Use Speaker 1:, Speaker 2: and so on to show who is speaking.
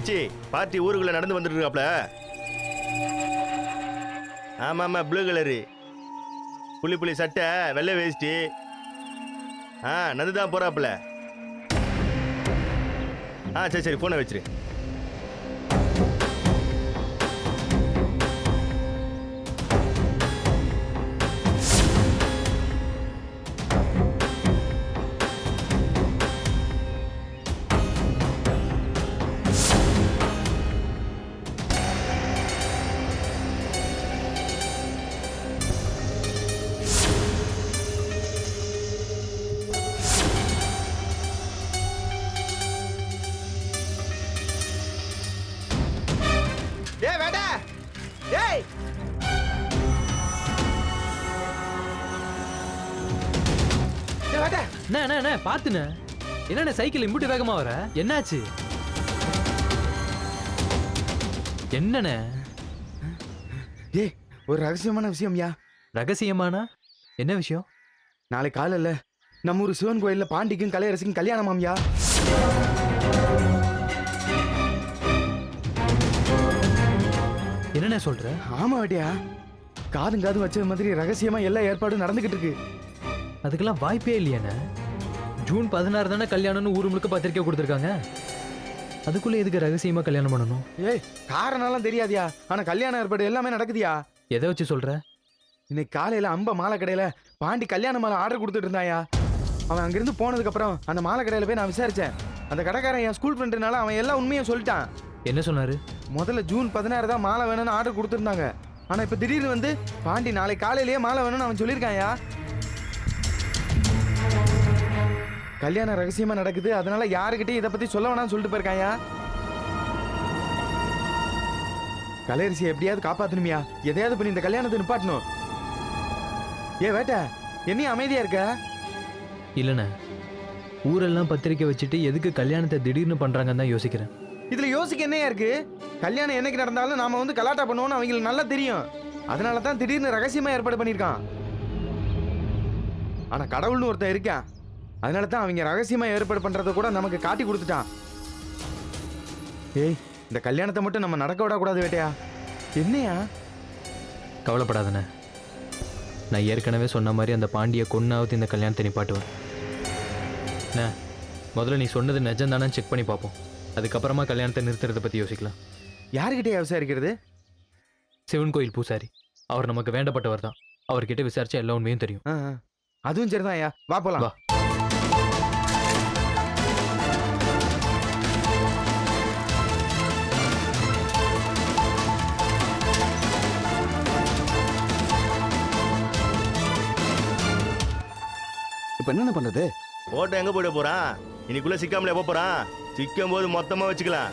Speaker 1: மச்சி பார்ட்டி ஊருக்குள்ள நடந்து வந்துட்டு இருக்காப்ல. ஆமாம் ப்ளூ கலரு புள்ளி சட்டை வெள்ளை வேஷ்டி. நந்து தான் போறாப்புல. சரி போனை வச்சிரு.
Speaker 2: பாத்துன என்ன சைக்கிள் இம்புட்டு வேகமா வர? என்னாச்சு? என்னண்ணே?
Speaker 3: ஒரு ரகசியமான விஷயம்யா.
Speaker 2: ரகசியமானா என்ன விஷயம்?
Speaker 3: நாளை காலையில நம்ம ஊர் சிவன் கோயில்ல பாண்டிக்கும் கலையரசிக்கும் கல்யாணமாம்யா.
Speaker 2: என்னண்ணே சொல்ற?
Speaker 3: ஆமா வேட்டியா, காதும் வச்சது மாதிரி ரகசியமா எல்லா ஏற்பாடும் நடந்துகிட்டு இருக்கு.
Speaker 2: அதுக்கெல்லாம் வாய்ப்பே இல்லையாண்ணே. ஜூன் 16 தானே கல்யாணம்னு ஊர் முழுக்க பத்திரிக்கை கொடுத்துருக்காங்க. அதுக்குள்ள எதுக்கு ரகசியமா கல்யாணம் பண்ணணும்?
Speaker 3: காரணம்லாம் தெரியாதியா, ஆனா கல்யாண ஏற்பாடு எல்லாமே நடக்குதியா.
Speaker 2: எதை வச்சு சொல்ற?
Speaker 3: இன்னைக்கு காலையில அம்ப மாலை கடையில பாண்டி கல்யாண மாலை ஆர்டர் கொடுத்துட்டு இருந்தாயா. அவன் அங்கிருந்து போனதுக்கு அப்புறம் அந்த மாலை கடையில போய் நான் விசாரிச்சேன். அந்த கடைக்காரன் என் ஸ்கூல் ஃப்ரெண்டுனால அவன் எல்லா உண்மையும் சொல்லிட்டான்.
Speaker 2: என்ன சொன்னாரு?
Speaker 3: முதல்ல ஜூன் 16 தான் மாலை வேணும்னு ஆர்டர் கொடுத்துருந்தாங்க. ஆனா இப்ப திடீர்னு வந்து பாண்டி நாளை காலையிலேயே மாலை வேணும்னு அவன் சொல்லியிருக்காயா. கல்யாணம் ரகசியமா நடக்குது, அதனால யாருக்கிட்டையும் இதை பத்தி சொல்ல வேணாம்னு சொல்லிட்டு போயிருக்காயா. கலையரசியை எப்படியாவது காப்பாத்தணுமியா. எதையாவது பண்ணி இந்த கல்யாணத்தை நிப்பாட்டணும். வேட்ட என்னையும் அமைதியா இருக்க?
Speaker 2: இல்லண்ணே, ஊரெல்லாம் பத்திரிக்கை வச்சுட்டு எதுக்கு கல்யாணத்தை திடீர்னு பண்றாங்கன்னு தான் யோசிக்கிறேன்.
Speaker 3: இதுல யோசிக்க என்னையா இருக்கு? கல்யாணம் என்னைக்கு நடந்தாலும் நாம வந்து கலாட்டா பண்ணுவோம்னு அவங்களுக்கு நல்லா தெரியும். அதனால தான் திடீர்னு ரகசியமா ஏற்பாடு பண்ணியிருக்கான். ஆனா கடவுள்னு ஒருத்தன் இருக்கான், அதனால தான் அவங்க ரகசியமா ஏற்பாடு பண்றத கூட நமக்கு காட்டி கொடுத்துட்டான். இந்த கல்யாணத்தை மட்டும் நம்ம நடக்க விடக்கூடாது வேட்டையா. என்னையா?
Speaker 2: கவலைப்படாதண்ணே, நான் ஏற்கனவே சொன்ன மாதிரி அந்த பாண்டியை கொன்னாவது இந்த கல்யாணத்தை நிப்பாட்டுவேன். முதல்ல நீ சொன்னது நிஜம் தானே செக் பண்ணி பார்ப்போம். அதுக்கப்புறமா கல்யாணத்தை நிறுத்துறதை பத்தி யோசிக்கலாம்.
Speaker 3: யாருக்கிட்டே விசாரிக்கிறது?
Speaker 2: சிவன் கோயில் பூசாரி, அவர் நமக்கு வேண்டப்பட்டவர் தான். அவர்கிட்ட விசாரிச்சா எல்லா உண்மையும் தெரியும்.
Speaker 3: அதுவும் சரிதான் ஐயா, வா போலாம். வா.
Speaker 4: இப்ப என்ன பண்றது?
Speaker 1: போட்டோ எங்க போயிட போறான்? இன்னைக்குள்ள சிக்காமலே போறான். சிக்கும் போது மொத்தமா வச்சுக்கலாம்.